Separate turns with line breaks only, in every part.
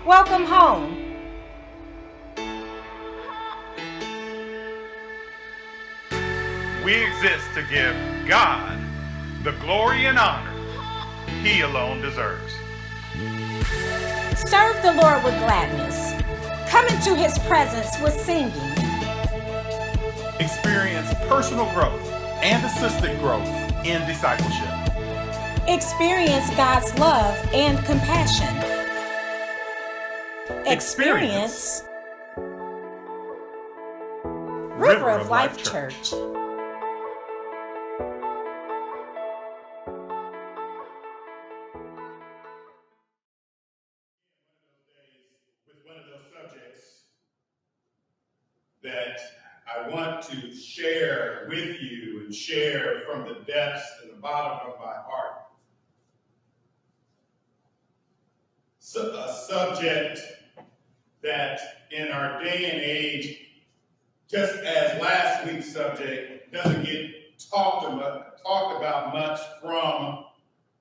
Welcome home.
We exist to give God the glory and honor He alone deserves.
Serve the Lord with gladness. Come into His presence with singing.
Experience personal growth and assisted growth in discipleship.
Experience God's love and compassion. Experience River of Life Church.
With one of those subjects that I want to share with you and share from the depths and the bottom of my heart. A subject that in our day and age, just as last week's subject, doesn't get talked about much from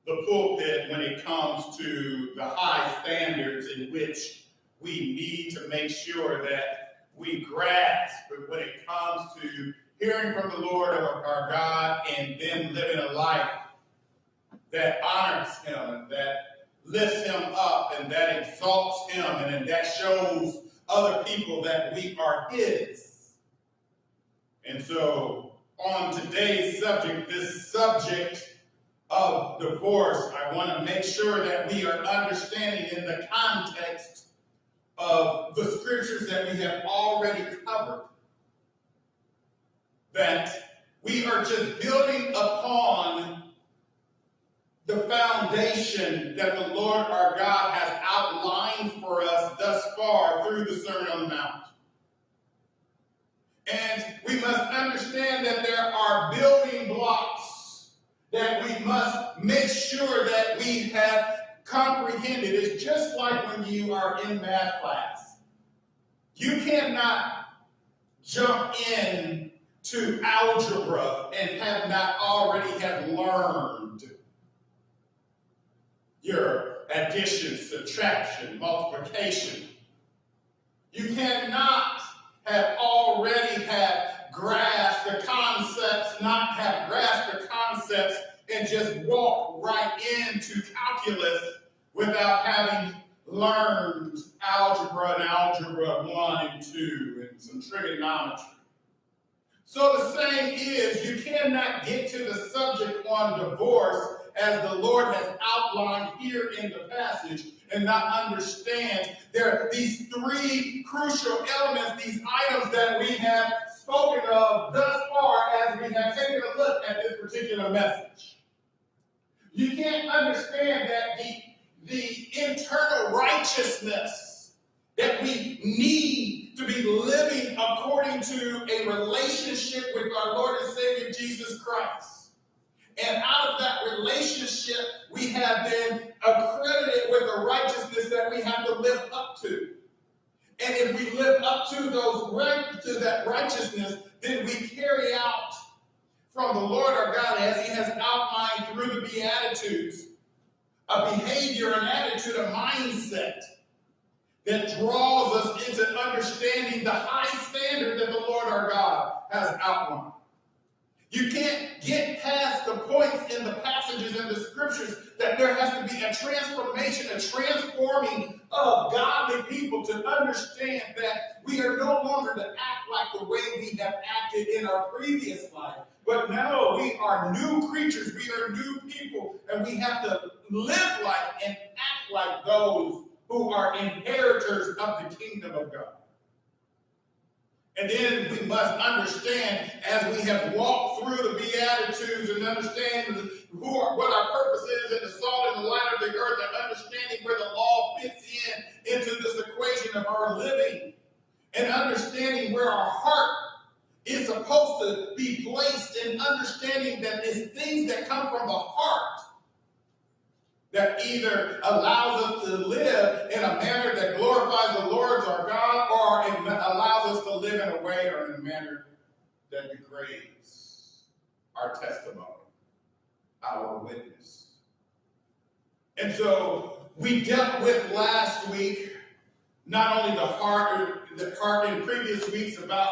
the pulpit when it comes to the high standards in which we need to make sure that we grasp when it comes to hearing from the Lord our God and then living a life that honors Him and that lifts Him up and that exalts Him and that shows other people that we are His. And so on today's subject, this subject of divorce, I want to make sure that we are understanding in the context of the scriptures that we have already covered, that we are just building upon the foundation that the Lord our God has outlined for us thus far through the Sermon on the Mount. And we must understand that there are building blocks that we must make sure that we have comprehended. It's just like when you are in math class. You cannot jump in to algebra and have not already have learned your addition, subtraction, multiplication. You cannot have already grasped the concepts, not have grasped the concepts and just walk right into calculus without having learned algebra and algebra 1 and 2 and some trigonometry. So the same is, you cannot get to the subject on divorce as the Lord has outlined here in the passage and not understand there are these three crucial elements, these items that we have spoken of thus far as we have taken a look at this particular message. You can't understand that the internal righteousness that we need to be living according to a relationship with our Lord and Savior Jesus Christ. And out of that relationship, we have been accredited with a righteousness that we have to live up to. And if we live up to that righteousness, then we carry out from the Lord our God, as He has outlined through the Beatitudes, a behavior, an attitude, a mindset that draws us into understanding the high standard that the Lord our God has outlined. You can't get past the points in the passages in the scriptures that there has to be a transformation, a transforming of godly people to understand that we are no longer to act like the way we have acted in our previous life. But no, we are new creatures, we are new people, and we have to live like and act like those who are inheritors of the kingdom of God. And then we must understand, as we have walked through the Beatitudes and understand what our purpose is and the salt and the light of the earth, and understanding where the law fits into this equation of our living, and understanding where our heart is supposed to be placed, and understanding that it's things that come from the heart that either allows us to live in a manner that glorifies the Lord our God, or it allows us to live in a way or in a manner that degrades our testimony, our witness. And so we dealt with last week not only the heart in previous weeks about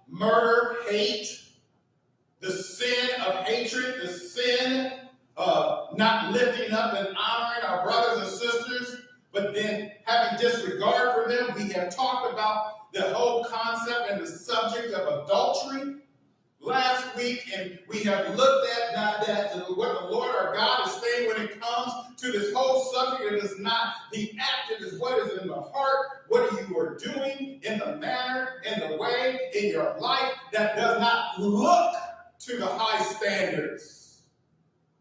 murder, hate, the sin of hatred, the sin of not lifting up and honoring our brothers and sisters, but then having disregard for them. We have talked about the whole concept and the subject of adultery last week, and we have looked at what the Lord our God is saying when it comes to this whole subject. It is not the act, it is what is in the heart, what you are doing in the manner, in the way, in your life that does not look to the high standards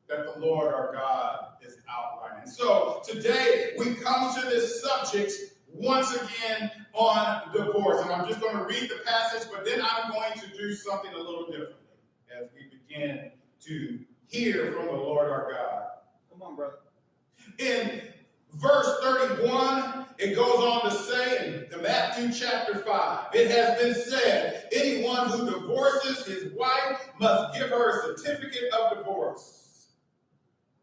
that the Lord our God is outlining. So today we come to this subject once again on divorce. And I'm just going to read the passage, but then I'm going to do something a little differently as we begin to hear from the Lord our God. Come on, brother. In verse 31, it goes on to say in Matthew chapter 5, it has been said, anyone who divorces his wife must give her a certificate of divorce.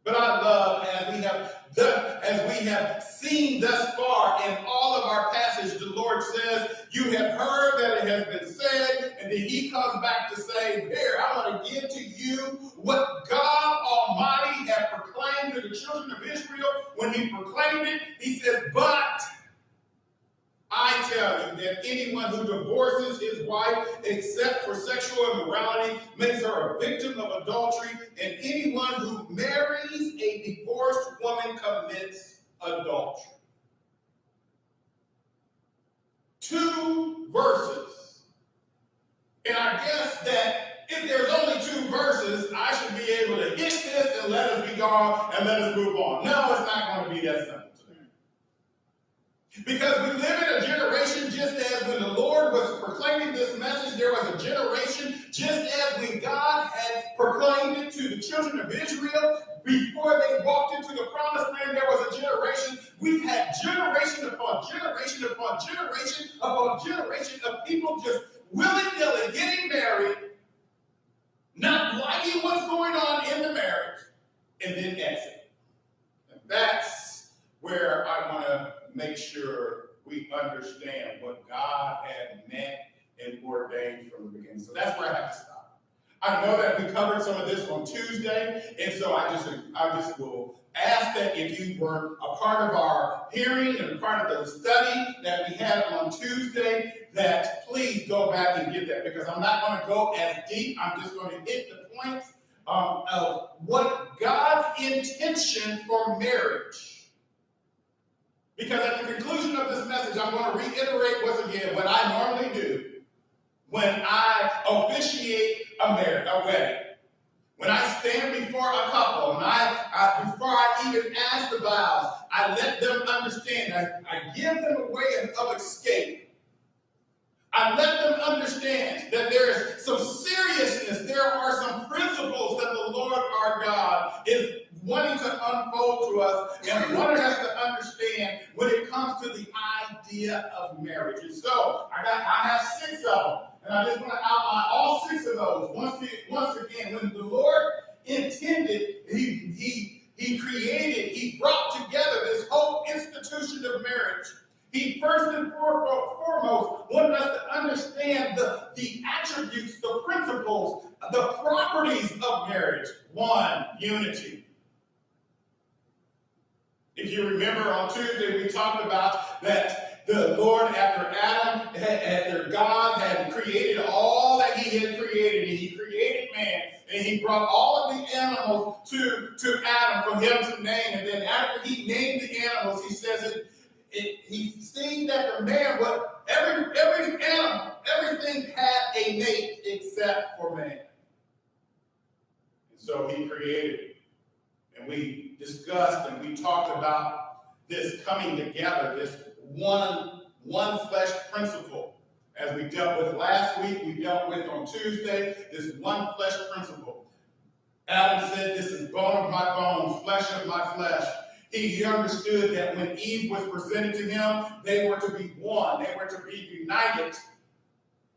But I love, as we have seen thus far in all of our passage, the Lord says, you have heard that it has been said, and then he comes back to say, here, I want to give to you what God Almighty had proclaimed to the children of Israel. When he proclaimed it, he says, but I tell you that anyone who divorces his wife except for sexual immorality makes her a victim of adultery, and anyone who marries a divorced woman commits adultery. 2 verses. And I guess that if there's only 2 verses, I should be able to hit this and let us be gone and let us move on. No, it's not going to be that simple. Because we live in a generation, just as when the Lord was proclaiming this message, there was a generation, just as when God had proclaimed it to the children of Israel, before they walked into the promised land, there was a generation. We've had generation upon generation upon generation upon generation of people just willy-nilly getting married, not liking what's going on in the marriage, and then exit. And that's where I want to make sure we understand what God had meant and ordained from the beginning. So that's where I have to stop. I know that we covered some of this on Tuesday, and so I just will ask that if you were a part of our hearing and a part of the study that we had on Tuesday, that please go back and get that, because I'm not going to go as deep. I'm just going to hit the points of what God's intention for marriage. Because at the conclusion of this message, I'm going to reiterate once again what I normally do when I officiate a wedding. When I stand before a couple, and before I even ask the vows, I let them understand. I give them a way of escape. I let them understand that there is some seriousness. There are some principles that the Lord our God is wanting to unfold to us and wanting us to understand when it comes to the idea of marriage. And so I have 6 of them, and I just want to outline all 6 of those once again. When the Lord intended, He created, He brought together this whole institution of marriage. He first and foremost wanted us to understand the attributes, the principles, the properties of marriage. 1, unity. If you remember on Tuesday, we talked about that the Lord, after God had created all that He had created, and He created man, and He brought all of the animals to Adam for him to name. And then after He named the animals, He says He seen that the man, every animal, everything had a mate except for man. And so He created it. And we discussed and we talked about this coming together, this one flesh principle. As we dealt with last week, we dealt with on Tuesday, this one flesh principle. Adam said, this is bone of my bones, flesh of my flesh. He understood that when Eve was presented to him, they were to be one. They were to be united.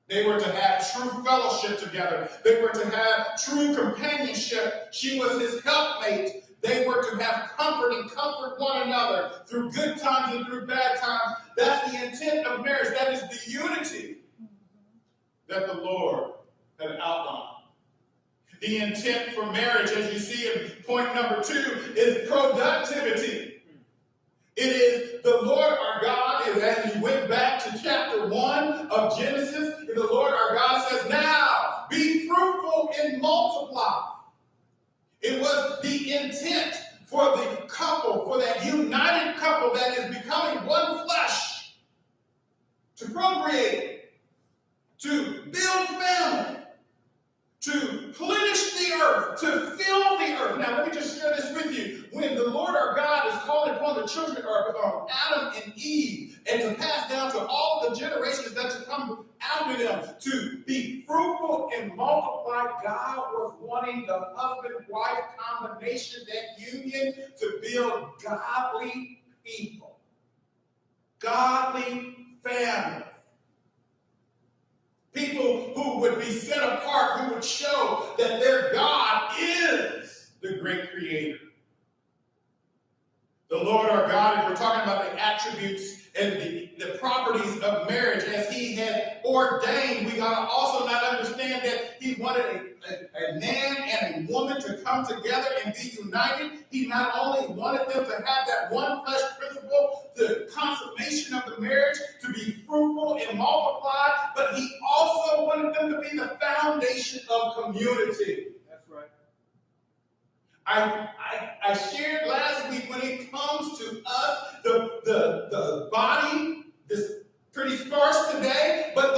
They were to have true fellowship together. They were to have true companionship. She was his helpmate. They were to have have comfort and comfort one another through good times and through bad times. That's the intent of marriage. That is the unity that the Lord had outlined. The intent for marriage, as you see in point number 2, is productivity. It is the Lord our God, as we went back to chapter 1 of Genesis, and the Lord our God says, now be fruitful and multiply. It was the intent for the couple, for that united couple that is becoming one flesh, to procreate, to build family, to plenish the earth, to fill the earth. Now, let me just share this with you. When the Lord our God is calling upon the children of Adam and Eve, and to pass down to all the generations that to come after them, to be fruitful and multiply, God was wanting the husband-wife combination, that union, to build godly people, godly family. People who would be set apart, who would show that their God is the great creator. The Lord our God, and we're talking about the attributes and the properties of marriage as he had ordained. We got to also not understand that he wanted a man and a woman to come together and be united. He not only wanted them to have that one flesh principle, the consummation of the marriage, to be fruitful and multiply, but he also wanted them to be the foundation of community. That's right. I shared last week, when it comes to us, the body is pretty sparse today, but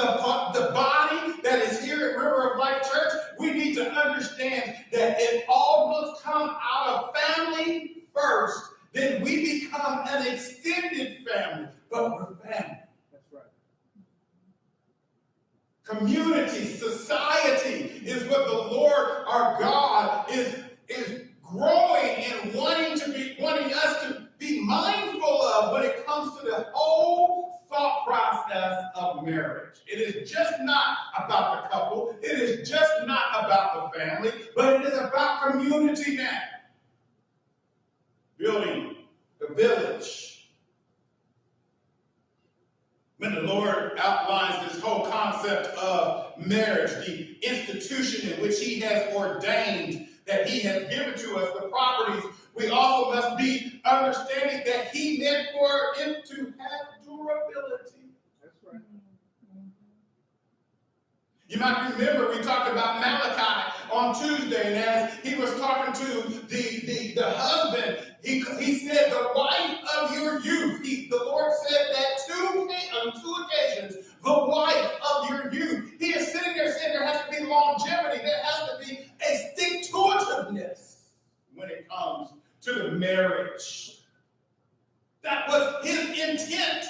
the body that is here at River of Life Church, we need to understand that it all must come out of family first. Then we become an extended family, but we're family. That's right. Community, society is what the Lord our God is growing and wanting us to be mindful of when it comes to the whole thought process of marriage. It is just not about the couple. It is just not about the family, but it is about community now. Building the village. When the Lord outlines this whole concept of marriage, the institution in which he has ordained, that he has given to us, the properties, we also must be understanding that he meant for it to have durability. That's right. You might remember we talked about Malachi on Tuesday, and as he was talking to the husband, he said, the wife of your youth. The Lord said that on two occasions, the wife of your youth. He is sitting there saying there has to be longevity, there has to be a stick-to-itiveness when it comes to the marriage. That was his intent.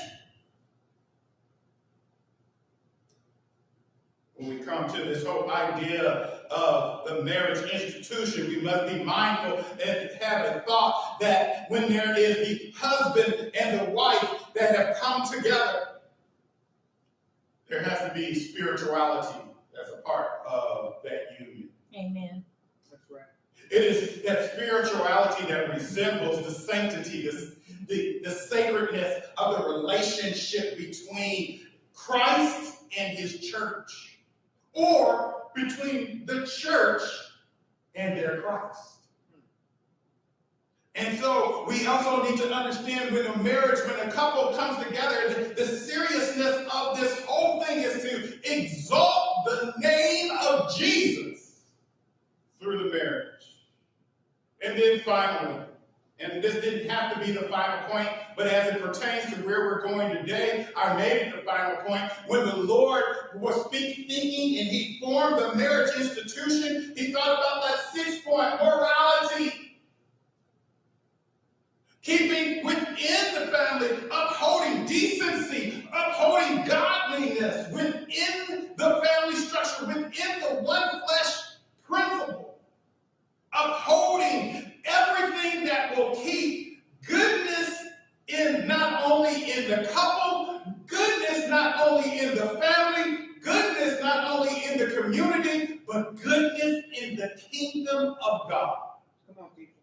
When we come to this whole idea of the marriage institution, we must be mindful and have a thought that when there is the husband and the wife that have come together, there has to be spirituality as a part of that union.
Amen.
That's right. It is that spirituality that resembles the sanctity, the sacredness of the relationship between Christ and his church, or between the church and their Christ. And so we also need to understand when a couple comes together, the seriousness of this whole thing is to exalt the name of Jesus through the marriage. And then finally, and this didn't have to be the final point, but as it pertains to where we're going today, I made it the final point. When the Lord was thinking and he formed the marriage institution, he thought about that 6-point morality. Keeping within the family, upholding decency, upholding godliness within the family structure, within the one flesh principle, upholding everything that will keep goodness in not only in the couple, goodness not only in the family, goodness not only in the community, but goodness in the kingdom of God. Come on, people.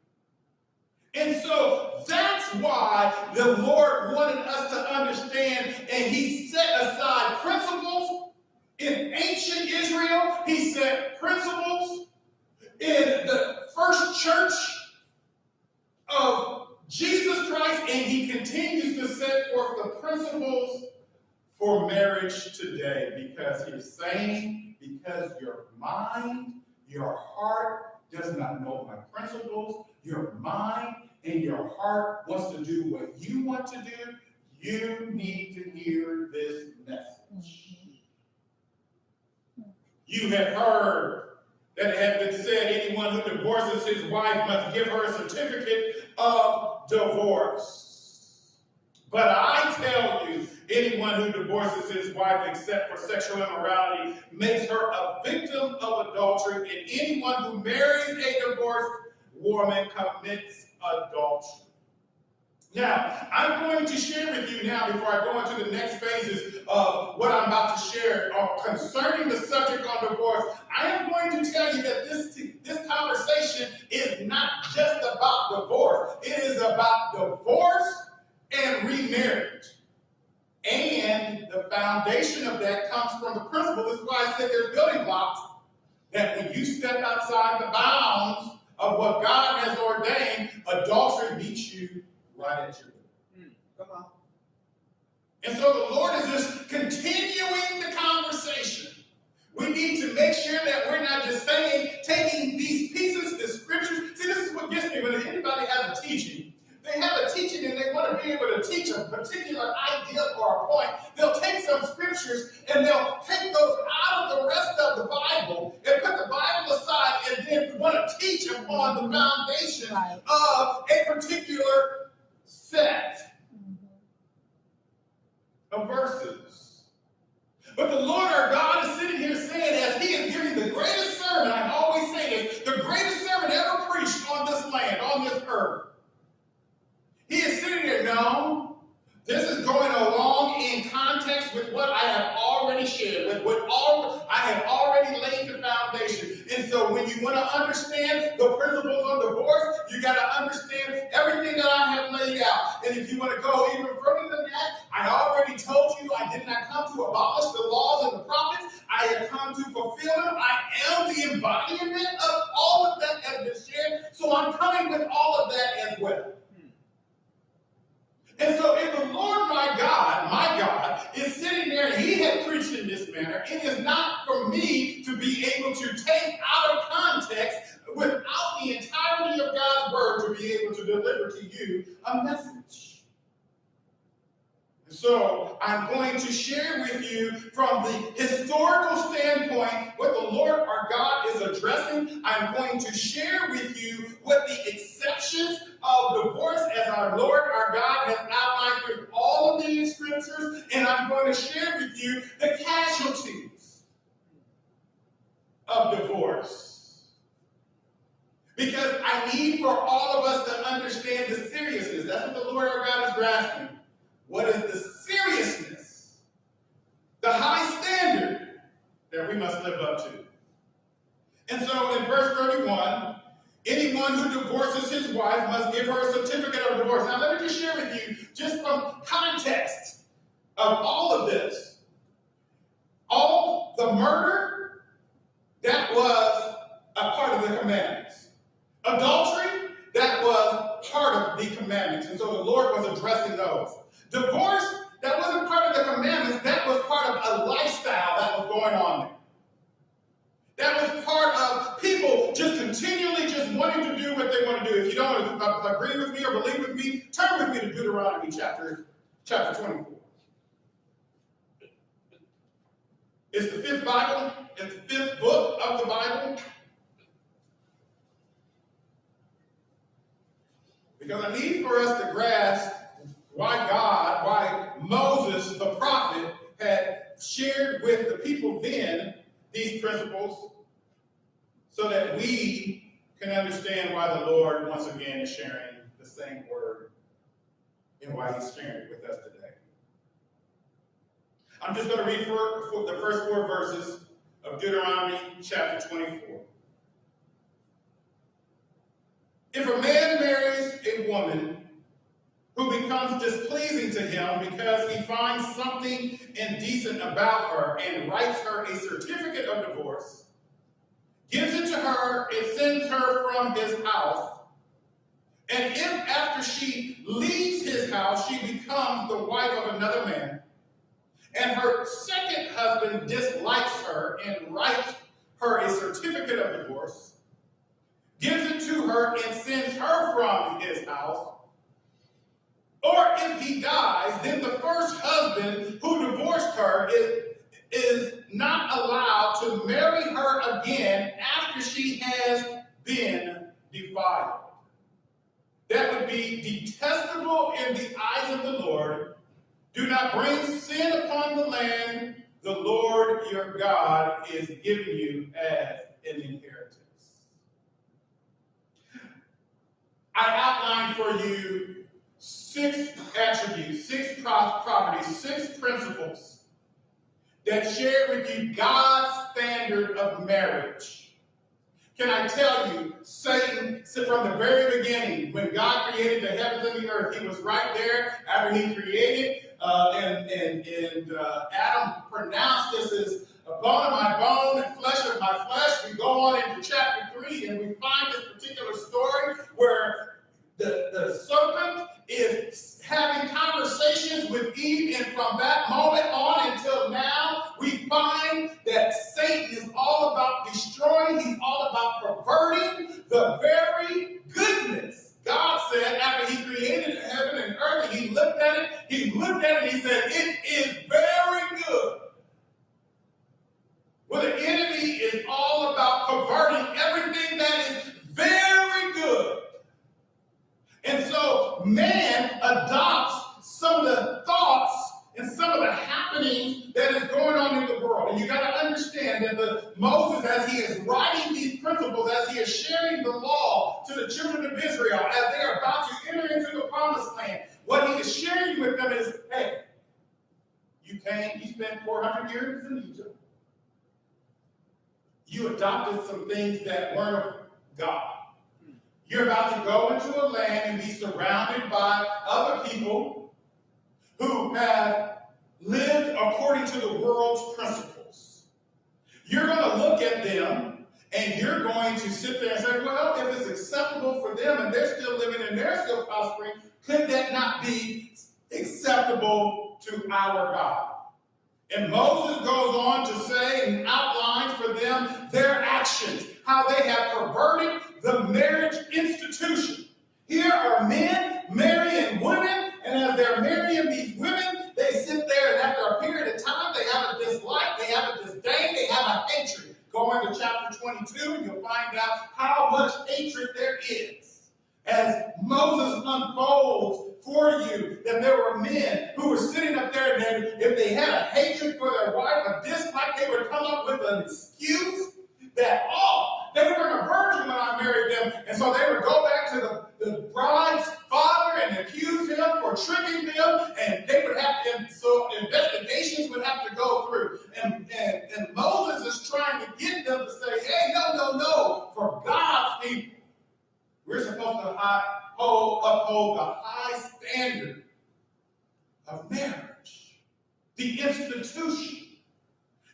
And so that's why the Lord wanted us to understand, and he set aside principles in ancient Israel. He set principles in the first church of Jesus Christ, and he continues to set forth the principles for marriage today, because he's saying, because your mind, your heart does not know my principles, your mind and your heart wants to do what you want to do, you need to hear this message. You have heard that it has been said, anyone who divorces his wife must give her a certificate of divorce. But I tell you, anyone who divorces his wife except for sexual immorality makes her a victim of adultery, and anyone who marries a divorced woman commits adultery. Now, I'm going to share with you now, before I go into the next phases of what I'm about to share concerning the subject on divorce, I am going to tell you that this conversation is not just about divorce. It is about divorce and remarriage. And the foundation of that comes from the principle. This is why I said there's building blocks, that when you step outside the bounds of what God has ordained, adultery meets you right at your door. Come on. And so the Lord is just continuing the conversation. We need to make sure that we're not just taking these pieces, the scriptures. See, this is what gets me when anybody has a teaching. They have a teaching and they want to be able to teach a particular idea or a point. They'll take some scriptures and they'll take those out of the rest of the Bible and put the Bible aside and then want to teach upon the foundation of a particular set of verses. But the Lord our God is sitting here saying, as he is giving the greatest sermon, I always say this, the greatest sermon ever preached on this land, on this earth. He is sitting there, no, this is going along in context with what I have already shared, with what I have already laid the foundation. And so when you want to understand the principles of divorce, you got to understand everything that I have laid out. And if you want to go even further than that, I already told you I did not come to abolish the laws and the prophets. I have come to fulfill them. I am the embodiment of all of that has been shared. So I'm coming with all of that as well. And so if the Lord my God, is sitting there and he had preached in this manner, it is not for me to be able to take out of context without the entirety of God's word to be able to deliver to you a message. So I'm going to share with you from the historical standpoint what the Lord our God is addressing. I'm going to share with you what the exceptions of divorce as our Lord our God has outlined through all of these scriptures, and I'm going to share with you the casualties of divorce. Because I need for all of us to understand the seriousness. That's what the Lord our God is grasping. What is the seriousness, the high standard that we must live up to? And so in verse 31, anyone who divorces his wife must give her a certificate of divorce. Now let me just share with you, just from context of all of this. All the murder, that was a part of the commandments. Adultery, that was part of the commandments. And so the Lord was addressing those. Divorce, that wasn't part of the commandments, that was part of a lifestyle that was going on there. That was part of people just continually just wanting to do what they want to do. If you don't agree with me or believe with me, turn with me to Deuteronomy chapter 24. It's the fifth Bible, it's the fifth book of the Bible. Because I need for us to grasp why Moses, the prophet, had shared with the people then these principles so that we can understand why the Lord once again is sharing the same word and why he's sharing it with us today. I'm just going to read for the first 4 verses of Deuteronomy chapter 24. If a man marries a becomes displeasing to him because he finds something indecent about her and writes her a certificate of divorce, gives it to her, and sends her from his house. And if after she leaves his house, she becomes the wife of another man, and her second husband dislikes her and writes her a certificate of divorce, gives it to her and sends her from his house, or if he dies, then the first husband who divorced her is not allowed to marry her again after she has been defiled. That would be detestable in the eyes of the Lord. Do not bring sin upon the land the Lord your God is giving you as an inheritance. I outlined for you 6 attributes, 6 properties, 6 principles that share with you God's standard of marriage. Can I tell you, Satan, from the very beginning, when God created the heavens and the earth, he was right there after he created, and Adam pronounced this as a bone of my bone and flesh of my flesh. We go on into chapter 3, and we find this particular story where the serpent is having conversations with Eve, and from that moment on until now, we find that Satan is all about destroying, he's all about perverting the very goodness. God said after he created heaven and earth, and he looked at it, and he said, it is very good. Well, the enemy is all about perverting everything that is very good. And so man adopts some of the thoughts and some of the happenings that is going on in the world. And you got to understand that Moses, as he is writing these principles, as he is sharing the law to the children of Israel, as they are about to enter into the promised land, what he is sharing with them is, hey, you spent 400 years in Egypt. You adopted some things that weren't of God. You're about to go into a land and be surrounded by other people who have lived according to the world's principles. You're going to look at them and you're going to sit there and say, well, if it's acceptable for them and they're still living and they're still prospering, could that not be acceptable to our God? And Moses goes on to say and outlines for them their actions, how they have perverted the marriage institution. Here are men marrying women, and as they're marrying these women, they sit there, and after a period of time, they have a dislike, they have a disdain, they have a hatred. Go into chapter 22, and you'll find out how much hatred there is. As Moses unfolds for you that there were men who were sitting up there, and if they had a hatred for their wife, a dislike, they would come up with an excuse that, they were a virgin when I married them. And so they would go back to the bride's father and accuse him for tricking them, and they would have to, so investigations would have to go through. And Moses is trying to get them to say, hey, no, for God's people, we're supposed to uphold the high standard of marriage, the institution.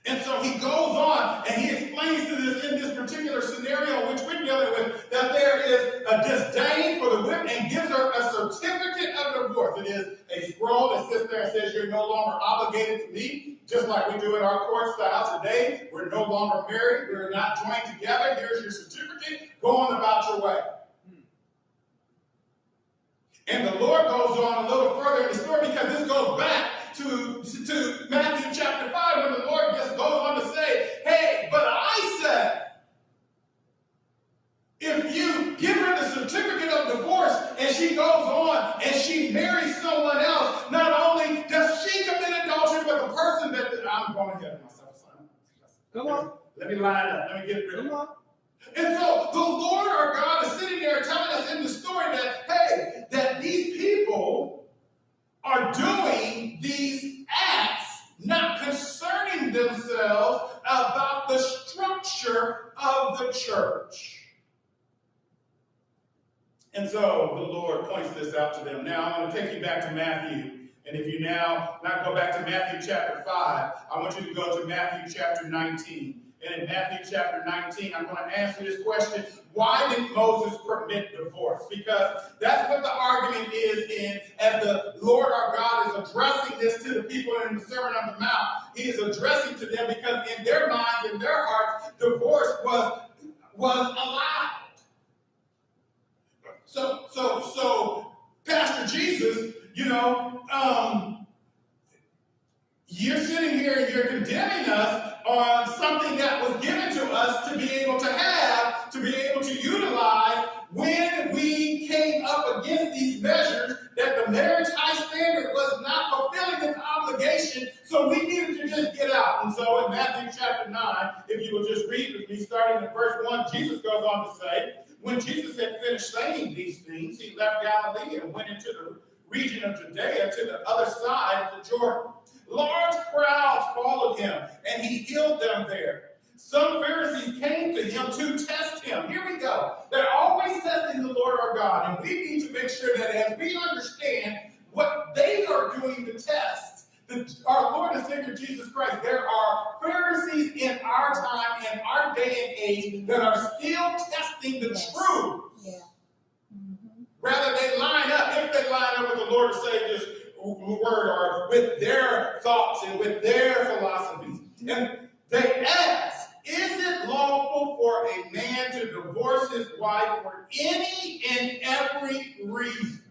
And so he goes on and he explains to this in this particular scenario which we're dealing with that there is a disdain for the women and gives her a certificate of divorce. It is a scroll that sits there and says you're no longer obligated to me, just like we do in our court style today. We're no longer married. We're not joined together. Here's your certificate. Go on about your way. And the Lord goes on a little further in the story because this goes back to Matthew chapter 5 when the Lord just goes on to say, hey, but I said, if you give her the certificate of divorce and she goes on and she marries someone else, not only does she commit adultery, but the person that I'm going ahead of myself, son.
Come on.
Let me line up. Let me get rid of it.
Come on.
And so the Lord our God is sitting there telling us in the story that, hey, that these people are doing these acts not concerning themselves about the structure of the church. And so the Lord points this out to them. Now, I'm going to take you back to Matthew. And if you now not go back to Matthew chapter 5, I want you to go to Matthew chapter 19. And in Matthew chapter 19, I'm going to answer this question: why did Moses permit divorce? Because that's what the argument is in, as the Lord our God is addressing this to the people in the Sermon on the Mount. He is addressing to them because in their minds, in their hearts, divorce was allowed. So, Pastor Jesus, you're sitting here and you're condemning us on something that was given to us to be able to have, to be able to utilize when we came up against these measures that the marriage high standard was not fulfilling its obligation, so we needed to just get out. And so in Matthew chapter 9, if you will just read with me, starting in verse 1, Jesus goes on to say, when Jesus had finished saying these things, he left Galilee and went into the region of Judea to the other side of the Jordan. Large crowds followed him, and he healed them there. Some Pharisees came to him to test him. Here we go. They're always testing the Lord our God, and we need to make sure that as we understand what they are doing to test our Lord and Savior Jesus Christ, there are Pharisees in our time, in our day and age, that are still testing the truth.
Yeah. Mm-hmm.
Rather, they line up, if they line up with the Lord and Savior's word, or with their thoughts and with their philosophies. And they ask, is it lawful for a man to divorce his wife for any and every reason?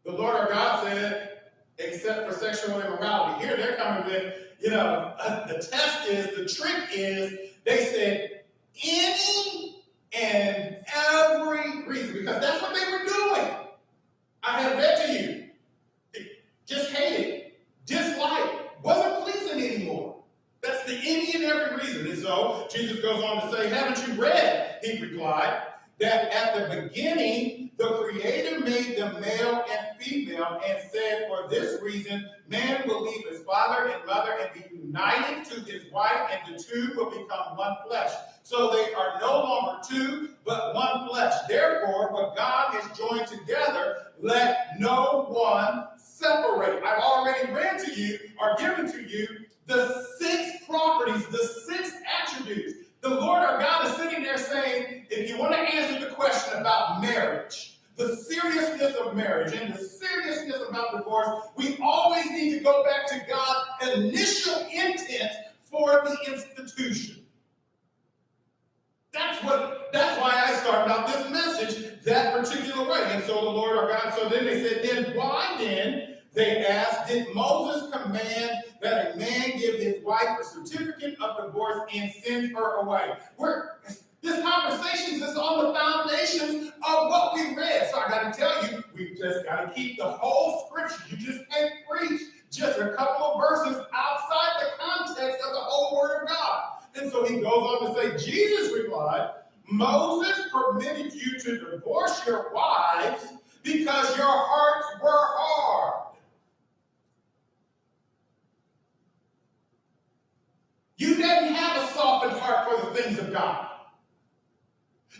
The Lord our God said, except for sexual immorality. Here they're coming with, the test is, the trick is, they said, any and every reason, because that's what they were doing. I have read to you. Just hated, disliked, wasn't pleasing anymore. That's the any and every reason. And so Jesus goes on to say, haven't you read, he replied, that at the beginning the Creator made them male and female and said, for this reason man will leave his father and mother and be united to his wife, and the two will become one flesh. So they are no longer two, but one flesh. Therefore, what God has joined together, let no one separate. I've already read to you, or given to you, the 6 properties, the 6 attributes. The Lord our God is sitting there saying, if you want to answer the question about marriage, the seriousness of marriage and the seriousness about divorce, we always need to go back to God's initial intent for the institution. That's why I started out this message that particular way. And so the Lord our God, so then they said, then why then, they asked, did Moses command that a man give his wife a certificate of divorce and send her away? This conversation is on the foundations of what we read. So I got to tell you, we just got to keep the whole scripture. You just can't preach just a couple of verses outside the context of the whole word of God. And so he goes on to say, Jesus replied, Moses permitted you to divorce your wives because your hearts were hard. You didn't have a softened heart for the things of God.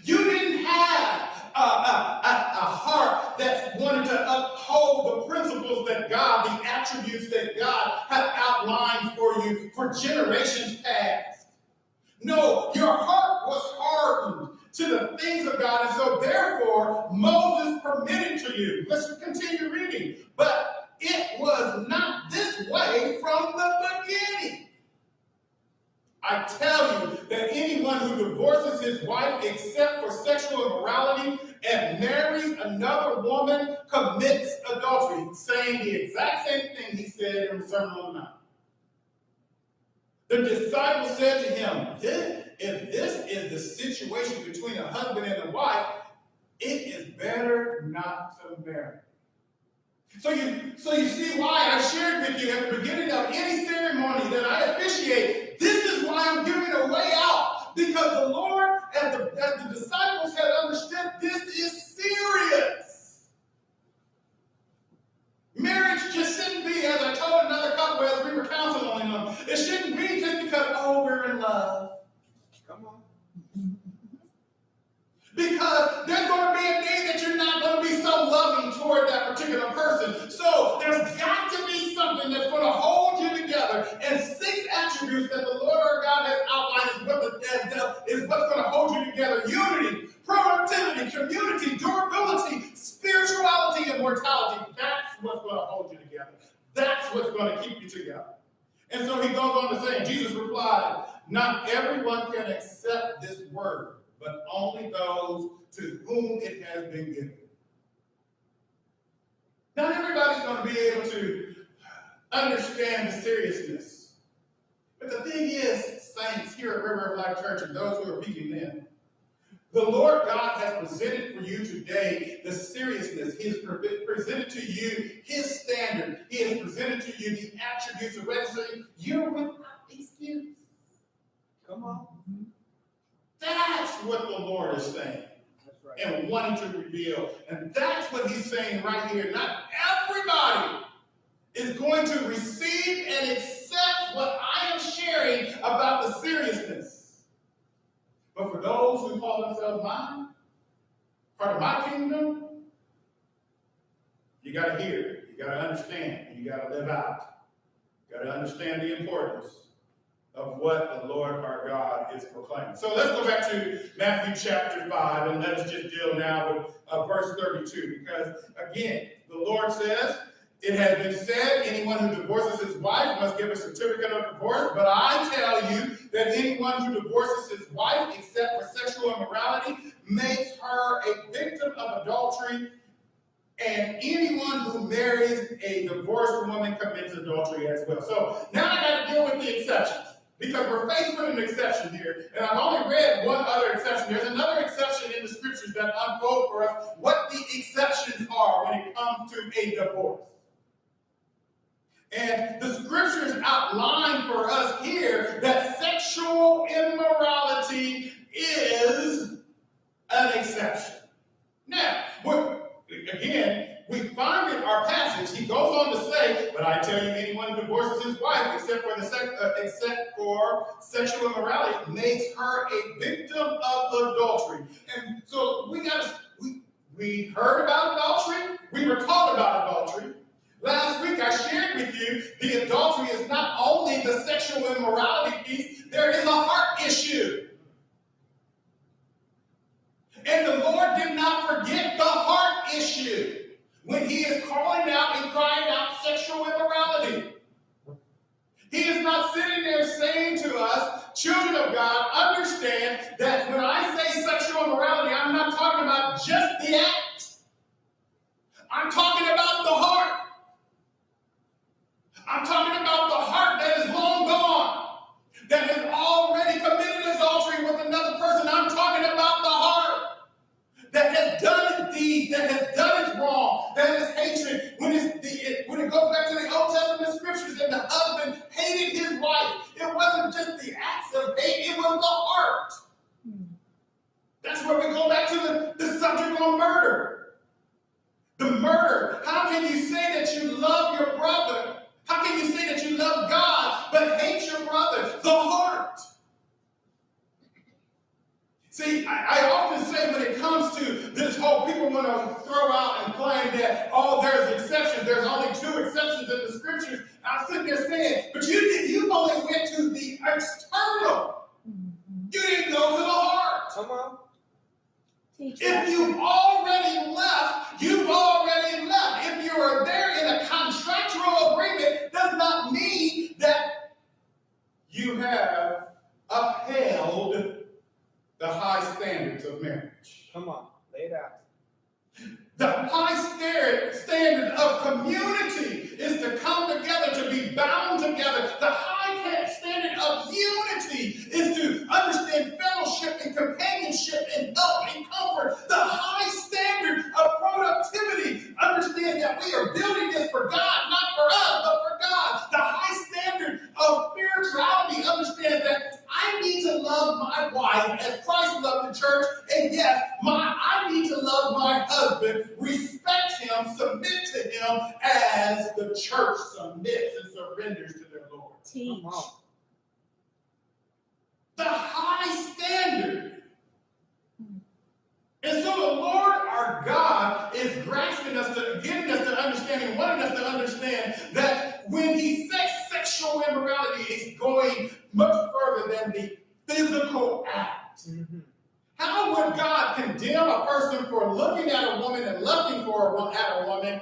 You didn't have a heart that wanted to uphold the principles that God, the attributes that God had outlined for you for generations past. No, your heart was hardened to the things of God, and so therefore Moses permitted to you. Let's continue reading. But it was not this way from the beginning. I tell you that anyone who divorces his wife except for sexual immorality and marries another woman commits adultery, saying the exact same thing he said in the Sermon on the Mount. The disciples said to him, if this is the situation between a husband and a wife, it is better not to marry. So you see why I shared with you at the beginning of any ceremony that I officiate. This is why I'm giving a way out. Because the Lord, as the disciples had understood, this is serious. Marriage just shouldn't be, as I told another couple as we were counseling them, it shouldn't be just because, oh, we're in love. Come on. Because there's going to be a day community, durability, spirituality, and mortality. That's what's going to hold you together. That's what's going to keep you together. And so he goes on to say, Jesus replied, not everyone can accept this word, but only those to whom it has been given. Not everybody's going to be able to understand the seriousness. But the thing is, saints here at River of Life Church and those who are peeking in, the Lord God has presented for you today the seriousness. He has presented to you his standard. He has presented to you the attributes of witnessing. You're without excuse. Come on. That's what the Lord is saying. That's right. And wanting to reveal. And that's what he's saying right here. Not everybody is going to receive and accept what I am sharing about the seriousness. But for those who call themselves mine, part of my kingdom, you got to hear, you got to understand, and you got to live out. You got to understand the importance of what the Lord our God is proclaiming. So let's go back to Matthew chapter 5, and let us just deal now with verse 32, because again, the Lord says, it has been said, anyone who divorces his wife must give a certificate of divorce, but I tell you that anyone who divorces his wife except for sexual immorality makes her a victim of adultery, and anyone who marries a divorced woman commits adultery as well. So now I got to deal with the exceptions, because we're faced with an exception here, and I've only read one other exception. There's another exception in the scriptures that unfold for us what the exceptions are when it comes to a divorce. And the scriptures outline for us here that sexual immorality is an exception. Now, again, we find in our passage, he goes on to say, but I tell you, anyone who divorces his wife except for sexual immorality makes her a victim of adultery. And so we heard about adultery. We were taught about adultery. Last week I shared with you the adultery is not only the sexual immorality piece, there is a heart issue. And the Lord did not forget the heart issue when he is calling out and crying out sexual immorality. He is not sitting there saying to us, children of God, understand that when I say sexual immorality, I'm not talking about just the act. I'm talking about the heart. I'm talking about the heart that is long gone, that has already committed adultery with another person. I'm talking about the heart that has done its deeds, that has done its wrong, that is hatred. When it goes back to the Old Testament scriptures and the husband hated his wife, it wasn't just the acts of hate, it was the heart. That's where we go back to the subject on murder. The murder. How can you say that you love your brother? How can you say that you love God but hate your brother? The heart. See, I often say when it comes to this whole, people want to throw out and claim that, oh, there's exceptions. There's only 2 exceptions in the scriptures. I'm sitting there saying, but you only went to the external. You didn't go to the heart. Come on. If you've already left, you've already left. If you are there in a contractual agreement, does not mean that you have upheld the high standards of marriage. Come on, lay it out. The high standard of community is to come together, to be bound together. The high standard of unity is to understand fellowship and companionship and help and comfort. The high standard of productivity understand that we are building this for God, not for us, but for God. The high standard of spirituality understands that I need to love my wife as Christ loved the church, and yes, I need to love my husband, respect him, submit to him as the church submits and surrenders to their Lord.
Teach.
The high standard. And so the Lord our God is grasping us, getting us to understanding, wanting us to understand that when he says sexual immorality is going much further than the physical act. Mm-hmm. How would God condemn a person for looking at a woman and lusting at a woman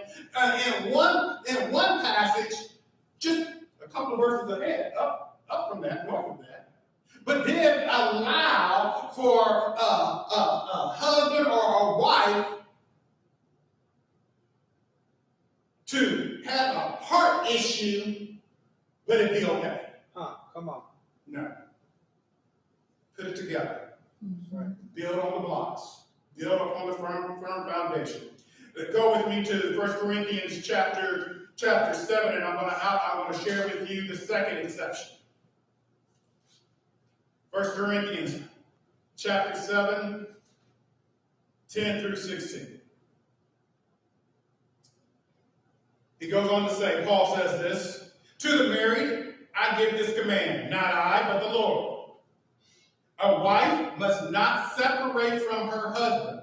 in one passage, just a couple of verses ahead, up from that, north of that, but then allow for a husband or a wife to have a heart issue, but it'd be okay?
Come on.
No. Put it together.
Right.
Build on the blocks. Build upon the firm foundation. Go with me to 1 Corinthians chapter 7, and I'm going to share with you the second exception. 1 Corinthians chapter 7, 10 through 16. He goes on to say, Paul says this, "To the married I give this command, not I, but the Lord. A wife must not separate from her husband.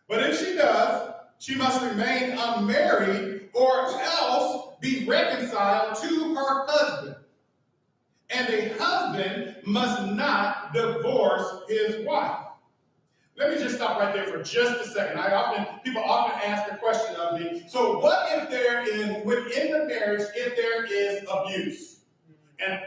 But if she does, she must remain unmarried or else be reconciled to her husband. And a husband must not divorce his wife." Let me just stop right there for just a second. People often ask the question of me, so what if within the marriage, if there is abuse? And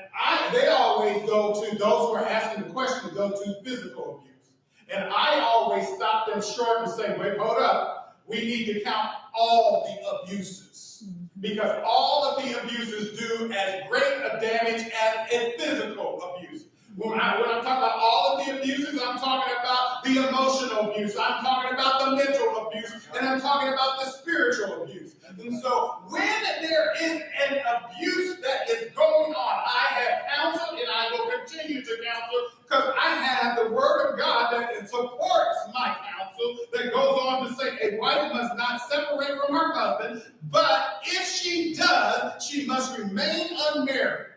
they always go to, those who are asking the question, go to physical abuse. And I always stop them short and say, wait, hold up. We need to count all the abuses. Because all of the abuses do as great a damage as a physical abuse. When I'm talking about all of the abuses, I'm talking about the emotional abuse, I'm talking about the mental abuse, and I'm talking about the spiritual abuse. And so when there is an abuse that is going on, I have counseled and I will continue to counsel because I have the word of God that supports my counsel that goes on to say a wife must not separate from her husband, but if she does, she must remain unmarried.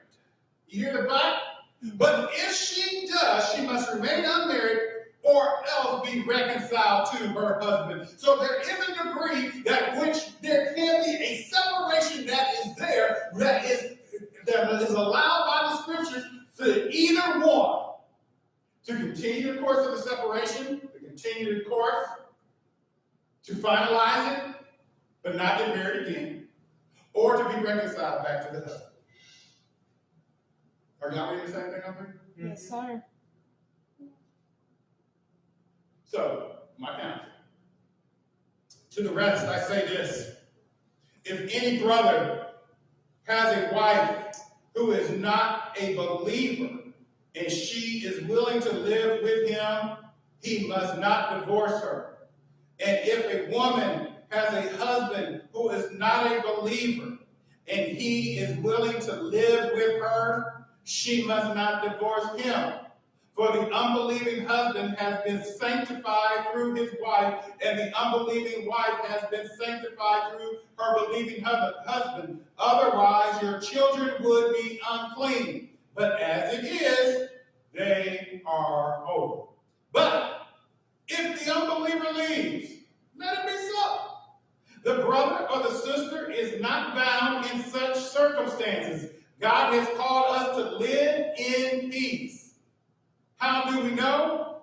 You hear the but? But if she does, she must remain unmarried or else be reconciled to her husband. So there is a degree that which there can be a separation that is allowed by the scriptures to either one. To continue the course of the separation, to continue the course, to finalize it, but not get married again, or to be reconciled back to the husband. Are y'all reading the same thing up here?
Yes, sir.
So, my counsel. To the rest, I say this. If any brother has a wife who is not a believer and she is willing to live with him, he must not divorce her. And if a woman has a husband who is not a believer and he is willing to live with her, she must not divorce him. For the unbelieving husband has been sanctified through his wife, and the unbelieving wife has been sanctified through her believing husband. Otherwise, your children would be unclean. But as it is, they are holy. But if the unbeliever leaves, let it be so. The brother or the sister is not bound in such circumstances. God has called us to live in peace. How do we know?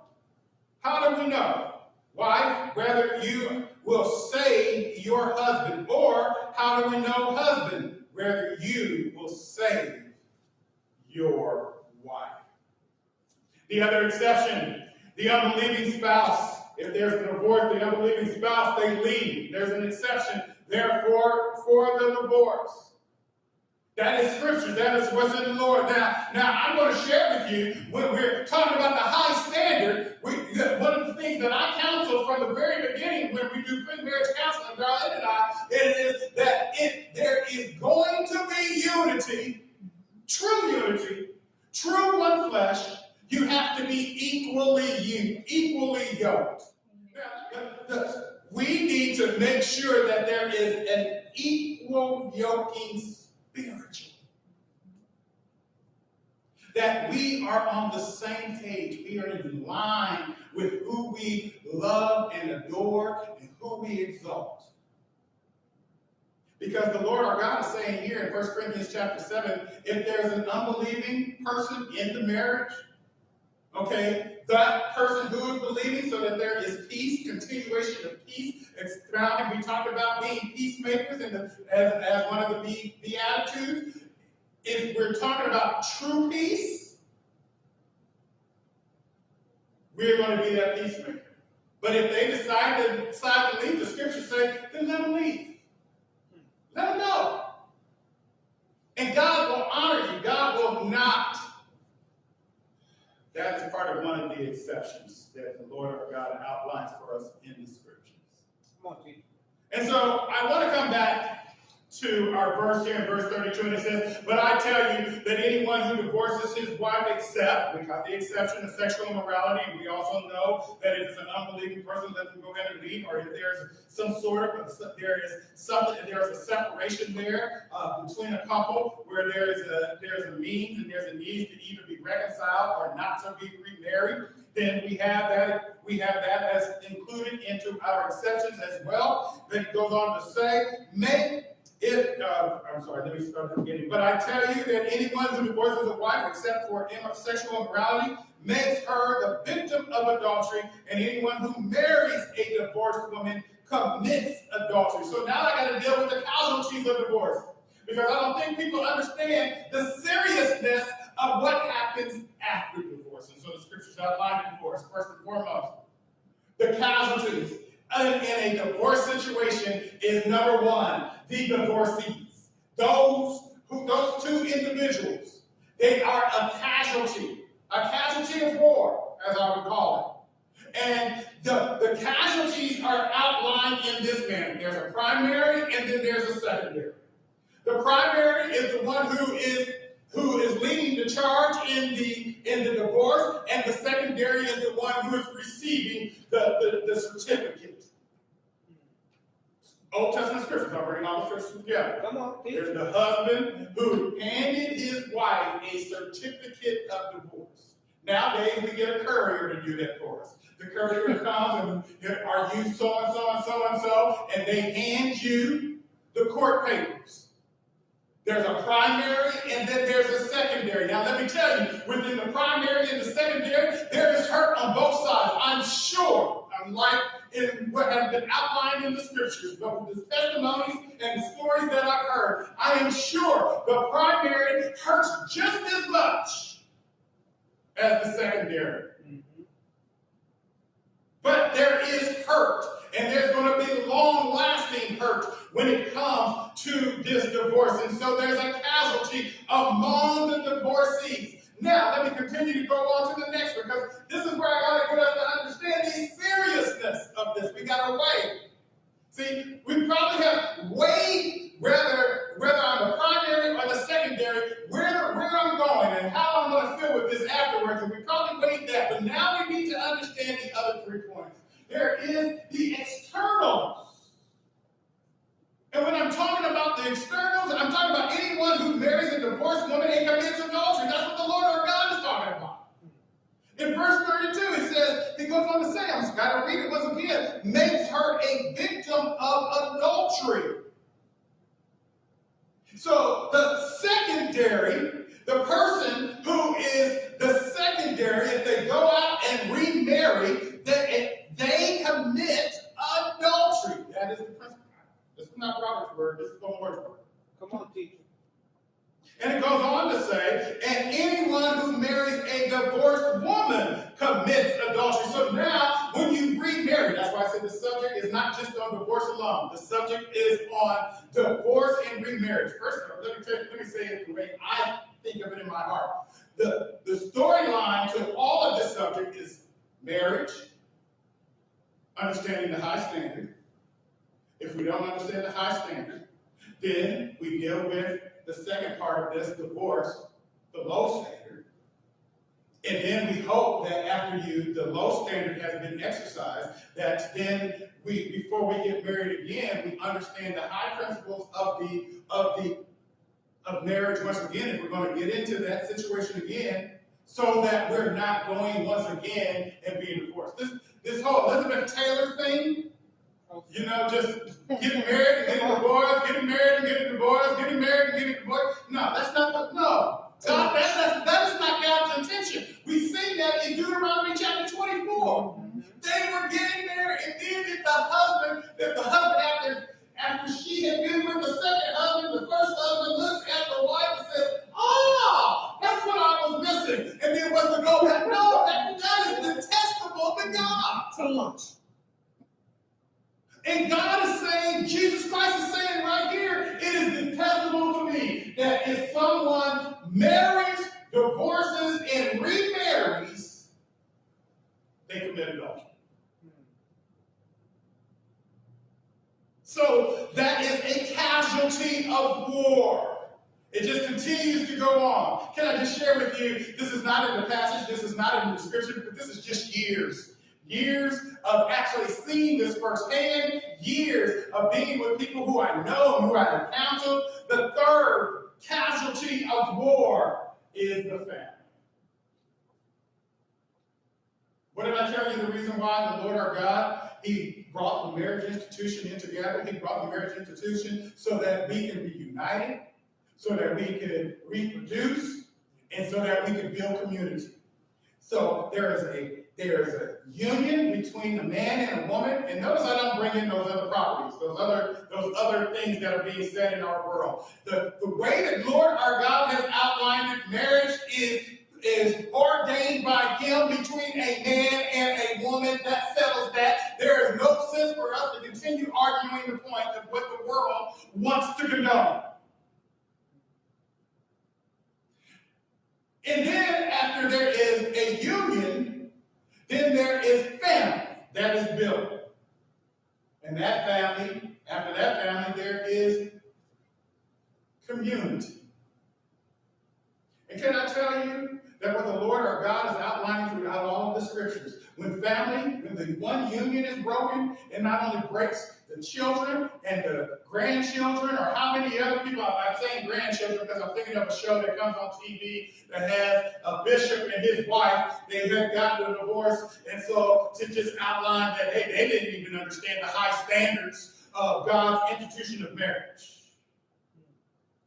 How do we know? Wife, whether you will save your husband, or how do we know, husband, whether you will save your wife? The other exception, the unbelieving spouse. If there's a divorce, the unbelieving spouse, they leave. There's an exception, therefore, for the divorce. That is scripture. That is what's in the Lord. Now I'm going to share with you, when we're talking about the high standard, one of the things that I counsel from the very beginning when we do pre-marriage counseling, Darlene and I, it is that if there is going to be unity, true one flesh, you have to be equally yoked. Now, we need to make sure that there is an equal yoking spiritually. That we are on the same page. We are in line with who we love and adore and who we exalt. Because the Lord our God is saying here in 1 Corinthians chapter 7, if there's an unbelieving person in the marriage, okay, that person who is believing so that there is peace, continuation of peace. Expounding, we talked about being peacemakers as one of the Beatitudes. If we're talking about true peace, we're going to be that peacemaker. But if they decide to leave, the scriptures say, then let them leave. Let them go. And God will honor you. God will not. That is part of one of the exceptions that the Lord our God outlines for us in the scriptures.
Come on, teacher.
And so I want to come back to our verse here in verse 32, and it says, but I tell you that anyone who divorces his wife except, we got the exception of sexual immorality, and we also know that if it's an unbelieving person, let them go ahead and leave, or if there's some sort of, there's a separation there between a couple where there's a means and there's a need to either be reconciled or not to be remarried, then we have that as included into our exceptions as well. Then it goes on to say, let me start at the beginning. But I tell you that anyone who divorces a wife except for sexual immorality makes her the victim of adultery, and anyone who marries a divorced woman commits adultery. So now I got to deal with the casualties of divorce, because I don't think people understand the seriousness of what happens after divorce. And so the scriptures outline divorce, first and foremost. The casualties in a divorce situation is number one, the divorcees. Those two individuals, they are a casualty of war, as I would call it. And the casualties are outlined in this manner. There's a primary and then there's a secondary. The primary is the one who is leading the charge in the divorce, and the secondary is the one who is receiving the certificate. Old Testament scriptures, I'll bring all the scriptures together.
Come on, teacher.
There's the husband who handed his wife a certificate of divorce. Nowadays, we get a courier to do that for us. The courier comes and, are you so-and-so and so-and-so, and they hand you the court papers. There's a primary and then there's a secondary. Now let me tell you, within the primary and the secondary, there is hurt on both sides. I'm sure, unlike in what has been outlined in the scriptures, but with the testimonies and the stories that I've heard, I am sure the primary hurts just as much as the secondary. Mm-hmm. But there is hurt, and there's going to be long-lasting hurt when it comes to this divorce. And so there's a casualty among the divorcees. Now, let me continue to go on to the next one, because this is where I got to get us to understand the seriousness of this. We got to weigh. See, we probably have weighed whether I'm the primary or the secondary, where I'm going and how I'm going to feel with this afterwards. And we probably weighed that. But now we need to understand the other 3 points. There is the externals. And when I'm talking about the externals, I'm talking about anyone who marries a divorced woman and commits adultery. That's what the Lord our God is talking about. In verse 32, it says, he goes on to say, I'm got to read it once again, makes her a victim of adultery. So the secondary, the person who is the secondary, if they go out and remarry, they commit adultery. That is the principle. This is not Robert's word, this is the Lord's word.
Come on, teacher.
And it goes on to say, and anyone who marries a divorced woman commits adultery. So now, when you remarry, that's why I said the subject is not just on divorce alone. The subject is on divorce and remarriage. First of all, let me say it the way I think of it in my heart. The storyline to all of this subject is marriage, understanding the high standard. If we don't understand the high standard, then we deal with the second part of this, divorce, the low standard. And then we hope that after the low standard has been exercised, that then before we get married again, we understand the high principles of marriage once again, if we're going to get into that situation again, so that we're not going once again and being divorced. This whole Elizabeth Taylor thing, just getting married and getting divorced, getting married and getting divorced, getting married and getting divorced. No, that's not God, that is not God's intention. We see that in Deuteronomy chapter they were getting there, and then that the husband after she had been with the second husband, the first husband looks at the wife and says, "Oh, that's what I was missing." And then was to go back. No, that is detestable to God.
Too much.
And God is saying, Jesus Christ is saying right here, it is detestable to me that if someone marries, divorces, and remarries, they commit adultery. So that is a casualty of war. It just continues to go on. Can I just share with you, this is not in the passage, this is not in the scripture, but this is just years. Years of actually seeing this firsthand, years of being with people who I know and who I have counseled. The third casualty of war is the family. What did I tell you the reason why the Lord our God, He brought the marriage institution in together? He brought the marriage institution so that we can be united, so that we can reproduce, and so that we can build community. So there is a union between a man and a woman, and notice I don't bring in those other properties, those other things that are being said in our world. The way that Lord our God has outlined it, marriage is ordained by Him between a man and a woman. That settles that. There is no sense for us to continue arguing the point of what the world wants to condone. And then after there is a union, then there is family that is built. And that family, after that family, there is community. And can I tell you that what the Lord our God is outlining throughout all of the scriptures, when the one union is broken, it not only breaks the children and the grandchildren, or how many other people, I'm saying grandchildren because I'm thinking of a show that comes on TV that has a bishop and his wife, they have gotten a divorce, and so to just outline that, hey, they didn't even understand the high standards of God's institution of marriage.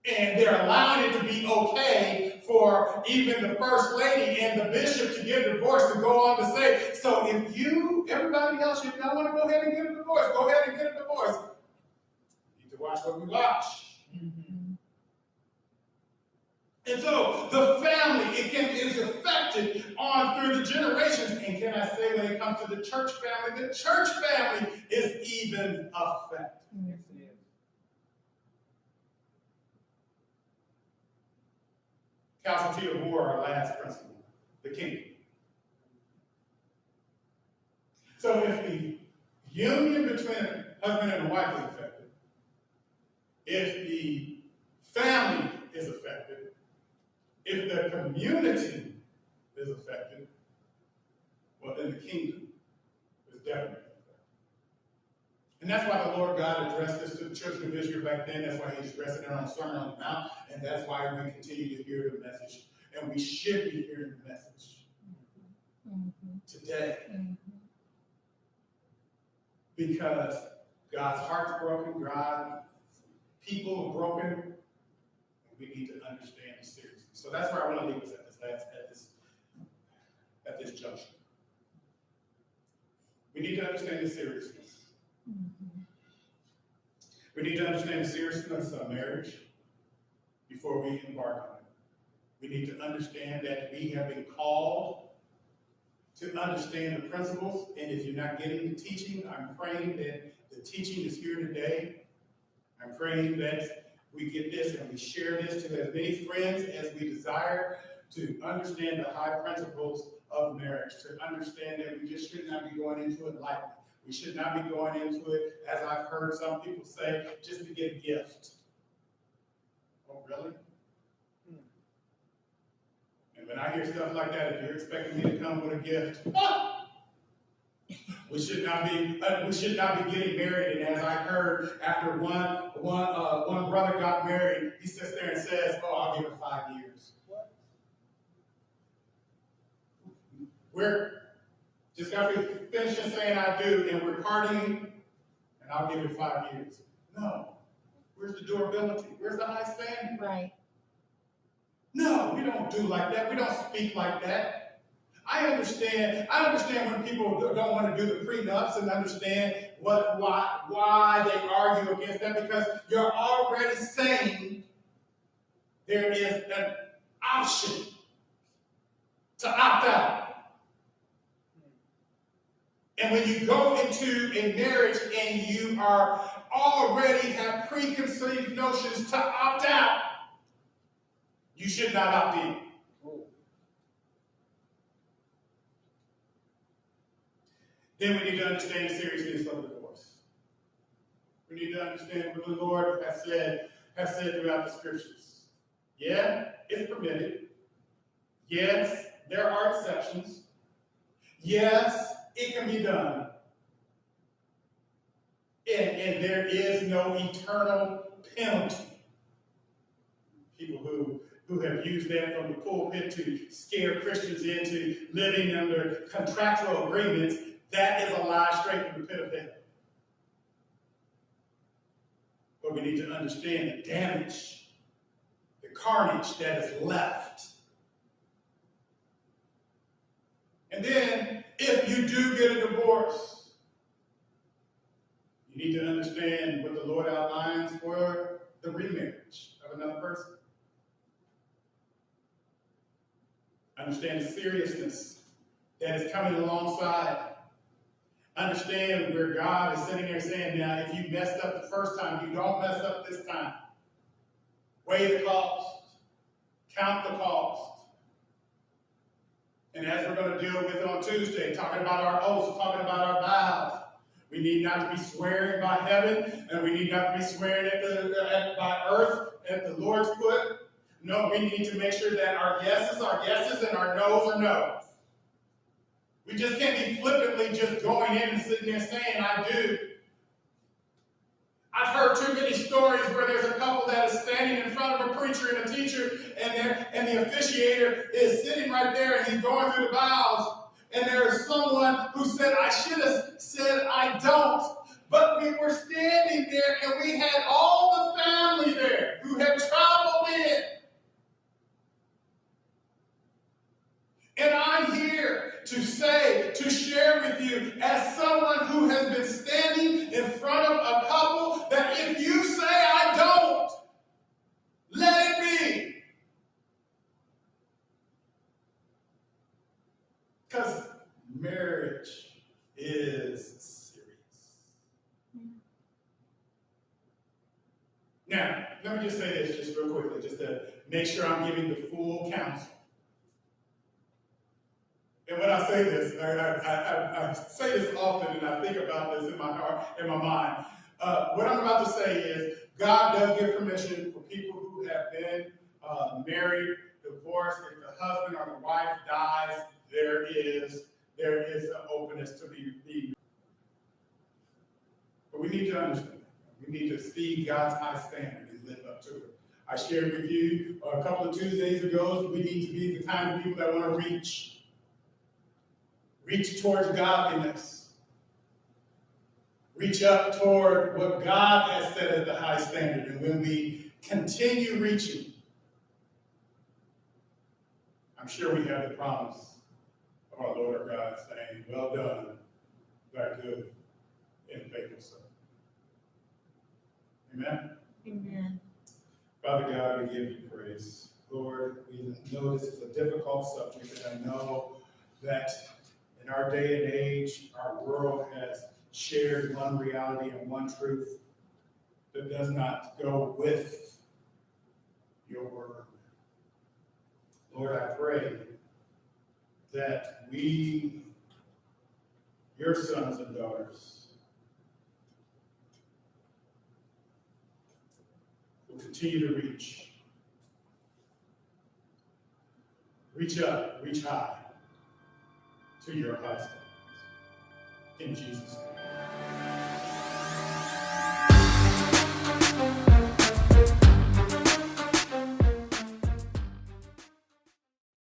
And they're allowing it to be okay for even the first lady and the bishop to get a divorce, to go on to say, so if you, everybody else, if y'all want to go ahead and get a divorce, go ahead and get a divorce. You need to watch what we watch. Mm-hmm. And so the family, is affected on through the generations. And can I say, when it comes to the church family is even affected.
Yes, it is.
Casualty of war, our last principle, the kingdom. So if the union between a husband and a wife is affected, if the family is affected, if the community is affected, well, then the kingdom is definitely affected. And that's why the Lord God addressed this to the children of Israel back then. That's why He's addressing it on the Sermon on the Mount. And that's why we continue to hear the message. And we should be hearing the message today. Because God's heart's broken, people are broken, and we need to understand the seriousness. So that's where I want to leave us at this junction. We need to understand the seriousness. We need to understand the seriousness of marriage before we embark on it. We need to understand that we have been called to understand the principles, and if you're not getting the teaching, I'm praying that the teaching is here today. I'm praying that we get this and we share this to as many friends as we desire, to understand the high principles of marriage, to understand that we just should not be going into it lightly. We should not be going into it, as I've heard some people say, just to get a gift. Oh, really? And when I hear stuff like that, if you're expecting me to come with a gift, we should not be getting married. And as I heard, after one brother got married, he sits there and says, "Oh, I'll give it 5 years." What? We're just got to finish saying I do, and we're partying, and I'll give it 5 years. No. Where's the durability? Where's the high standing?
Right.
No, we don't do like that. We don't speak like that. I understand when people don't want to do the prenups and understand why they argue against that, because you're already saying there is an option to opt out. And when you go into a marriage and you are already have preconceived notions to opt out, you should not opt in. Then we need to understand the seriousness of divorce. We need to understand what the Lord has said throughout the scriptures. Yeah, it's permitted. Yes, there are exceptions. Yes, it can be done. And there is no eternal penalty. People who have used that from the pulpit to scare Christians into living under contractual agreements, that is a lie straight from the pit of hell. But we need to understand the damage, the carnage that is left. And then, if you do get a divorce, you need to understand what the Lord outlines for the remarriage of another person. Understand the seriousness that is coming alongside. Understand where God is sitting there saying, now, if you messed up the first time, you don't mess up this time. Weigh the cost. Count the cost. And as we're going to deal with on Tuesday, talking about our oaths, talking about our vows, we need not to be swearing by heaven, and we need not to be swearing by earth at the Lord's foot. No, we need to make sure that our yeses are yeses and our noes are noes. We just can't be flippantly just going in and sitting there saying, I do. I've heard too many stories where there's a couple that is standing in front of a preacher and a teacher, and the officiator is sitting right there, and he's going through the vows, and there's someone who said, I should have said I don't, but we were standing there, and we had all the family there who had traveled in. And I'm here to share with you, as someone who has been standing in front of a couple, that if you say I don't, let it be. Because marriage is serious. Now, let me just say this just real quickly, just to make sure I'm giving the full counsel. And when I say this, I say this often, and I think about this in my heart, in my mind. What I'm about to say is, God does give permission for people who have been married, divorced. If the husband or the wife dies, there is an openness to be. But we need to understand. We need to see God's high standard and live up to it. I shared with you a couple of Tuesdays ago, we need to be the kind of people that want to reach towards godliness. Reach up toward what God has set as the high standard. And when we continue reaching, I'm sure we have the promise of our Lord our God saying, well done, thy good and faithful servant. Amen? Amen. Father God, we give you praise. Lord, we know this is a difficult subject, and I know that in our day and age, our world has shared one reality and one truth that does not go with your word. Lord, I pray that we, your sons and daughters, will continue to reach up, reach high to your high standards. In Jesus' name.